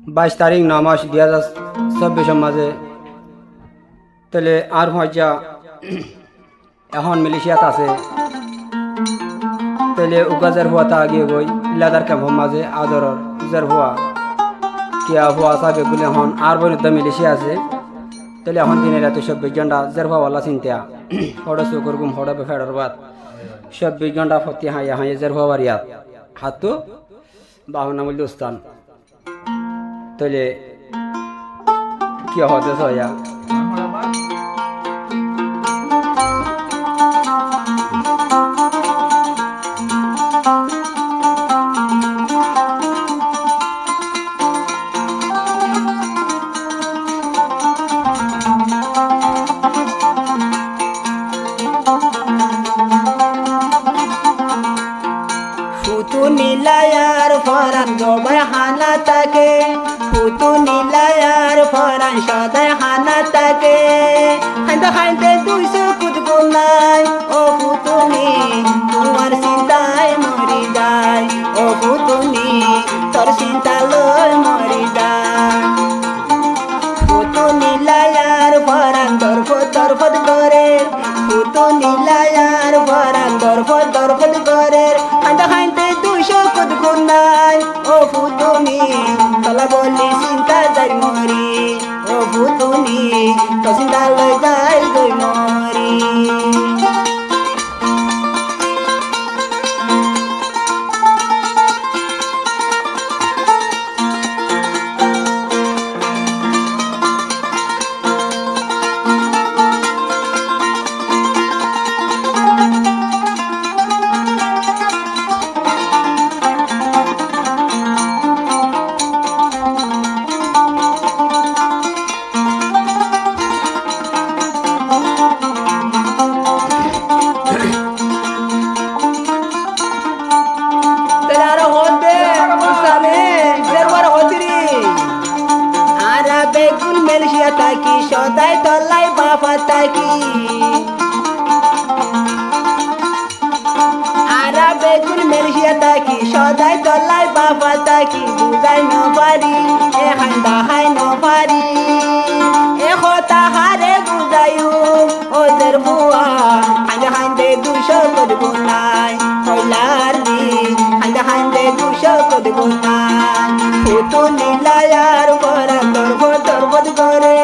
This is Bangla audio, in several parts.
22 তারিখ 9 মাস 2024 মাঝে তাহলে আর হয়জা এখন মিলিশিয়াত আছে তাহলে উগাজার হওয়া তা আগে গই লাদার ক্যাম্প মাঝে আদরর উজার হওয়া কিয়া হওয়া সাবে বলে এখন আর বৈরুদ্ধ মিলিশিয়া আছে তাহলে এখন দিনের এত 24 ঘন্টা জার হওয়া ওয়ালা চিন্তা হড়া শুকর গুম হড়া বেফেড়ার বাদ 24 ঘন্টা ফতি হাইয়া হাইয়া জার হওয়া বারিয়াত হাতু বাহনামুল দোস্তান তাহলে কি হতে সয়া নীলায়ার ফরান জবাই হানা তাকে ফুতু নীলায়ার ফরান সদাই হানা তাকে হাইতে হাইতে 200 কুতবো নাই ও ফুতুনি তোমার চিন্তায় মরি যায় ও ফুতুনি তোর চিন্তা লই মরি যায় ফুতু নীলায়ার ফরান দরফত করে ফুতু নীলায়ার ফরান দরফত করে হাইতে হাইতে 200 কুতবো নাই ও ফুতুনি তলা বলি চিন্তা যাই মরি ও ফুতুনি তো চিন্তা লই যাই গই মরি তাকি সদাই তলাই বাবা তাকি আরা বেগুন মেলহিয়া তাকি সদাই তলাই বাবা তাকি বুঝাই নপারি এ হান্দা হাই নপারি এ হতা হারে বুঝাইও ওদের বুয়া হান্দে হান্দে 200 করবো নাই হইলার দি হান্দে হান্দে 200 করবো নাই ফুটু নীলায়ার পরান দরবত করে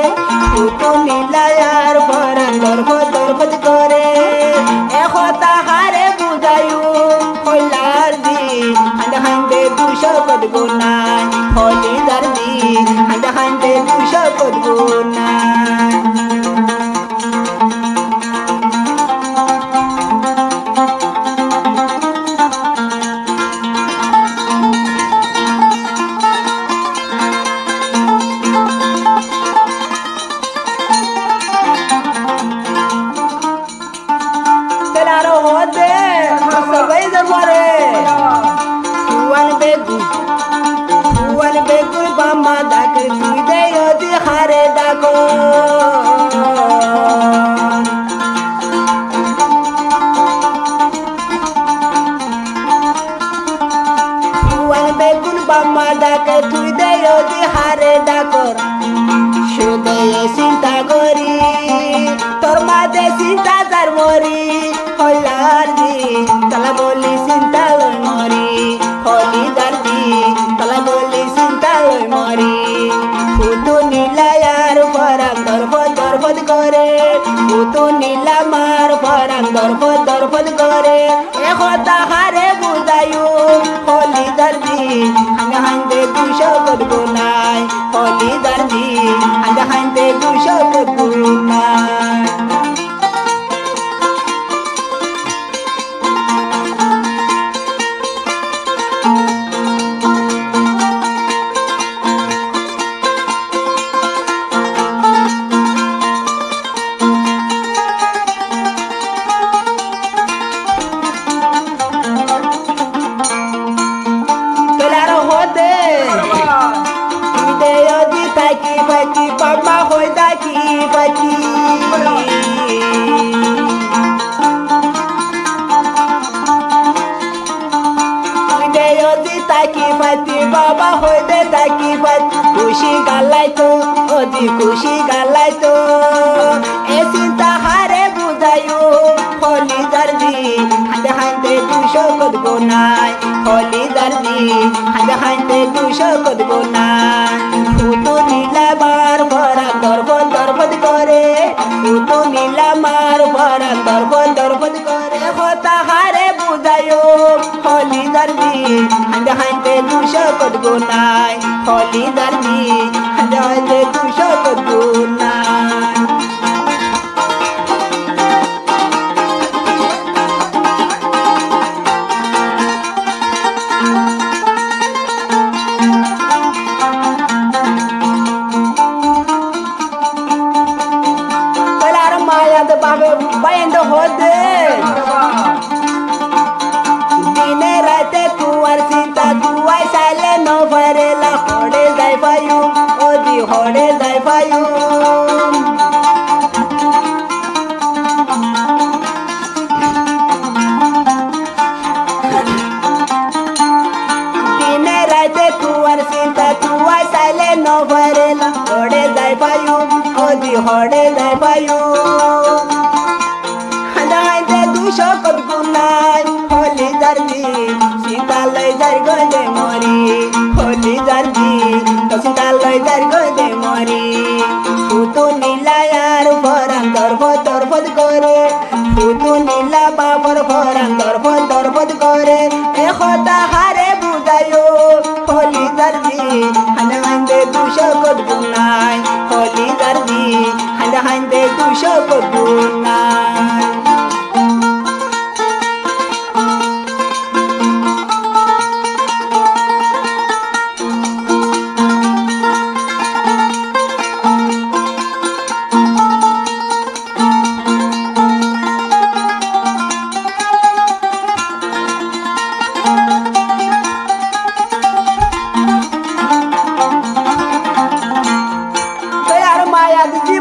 ফুটু নীলায়ার পরান দরবত করে এ হতা হারে বুঝাইও হইলার দি হান্দে হান্দে 200 করবো নাই হলিদার দি হান্দে হান্দে 200 করবো নাই Fuan begun bama dakar tuide yodi hare dako Fuan begun bama dakar tuide yodi hare dakor Shude sinta gori tor made sinta dar mori holar di kala boli sinta lor mori holi dar di kala boli sinta lor mori futu নীলায়ার ফরান দরফত করে ফুতু নীলামার ফরান দরফত করে এ কথা হারে বুঝাইও হলি দার্দি হাঙ্গা হাঙ্গে 200 করবো নাই হলি দার্দি হাঙ্গা হাঙ্গে 200 করবো নাই Baki pama hoy daki baki Ide yo di taki bati baba hoy de থাকি খুশি গালাই তো অতি খুশি গালাই তো এ চিন্তা হারে বুঝাইও হলি দার্দি হাতে হাতে 200 কত গোনাই হলি দার্দি হাতে হাতে 200 কত গোনাই ফুটু নীলা বার ভরা দরবদ করে ফুটু নীলা মার ভরা দরবদ করে হতা হারে বুঝাইও হলি দার্দি হাতে হাতে 200 কত গোনাই হলি দার্দি হাতে হাতে 200 কত গোনাই বাবে বাইন্দ হদে দিনে রাতে তুয়ার চিন্তা তুয়াই চাইলে নভরেলা হড়ে যাই পায়ু অদি হড়ে যাই পায়ু দিনে রাতে তুয়ার চিন্তা তুয়াই চাইলে নভরেলা হড়ে যাই পায়ু অদি হড়ে যাই পায়ু কত গুনাই হলি দার্দি সীতা লই যার গদে মরি হলি দার্দি তো সীতা লই যার গদে মরি ফুটু নীলা আর ভরান দরবদ করে ফুটু নীলা বাবর ভরান দরবদ করে এ কথা হারে বুঝাইও হলি দার্দি হান্দে হান্দে 200 কত গুনাই হলি দার্দি হান্দে হান্দে 200 কত গুনাই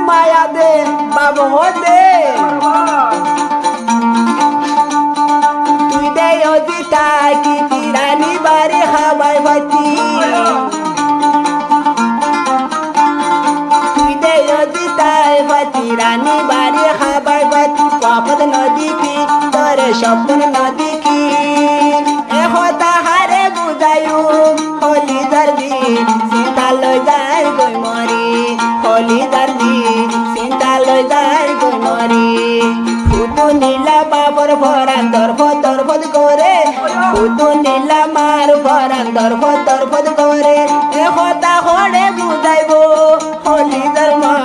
মায়া দে বাবু হদে তুই দে অতি তাকি তিরানি বাড়ি হাবাই বাতি তুই দে অতি তাই বাতি রানী বাড়ি হাবাই বাতি পাপদ নদী কি তোরে স্বপ্ন নদী কি এ হতা হারে বুঝায়ু হলি দার্দি সীতা লই যায় গই মরি হলি দার্দি সীতা লই যায় গই মরি ফুটু নীলা বাবর ভরান দরবদ করে ফুটু নীলা মার ভরান দরবদ করে এ হতা হড়ে বুঝাইব হলি ধর্মা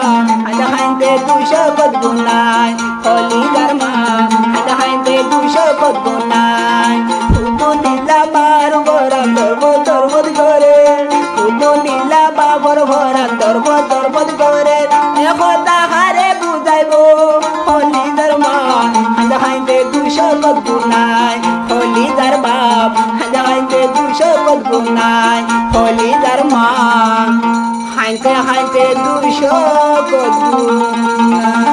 হাতে হাতে 200 কত গুনাই হলি ধর্মা হাতে হাতে 200 কত গুনাই ফুটু নীলা মার ভরান দরবদ করে ফুটু নীলা বাবর ভরান দরবদ করে এ হতা হারে বুঝাইব হলি ধর্মা হাতে হাতে 200 কত গুনাই হলি ধর বাপ হাতে হাতে 200 কত গুনাই হলি ধর্মা হাতে হাতে 200 কত গুনাই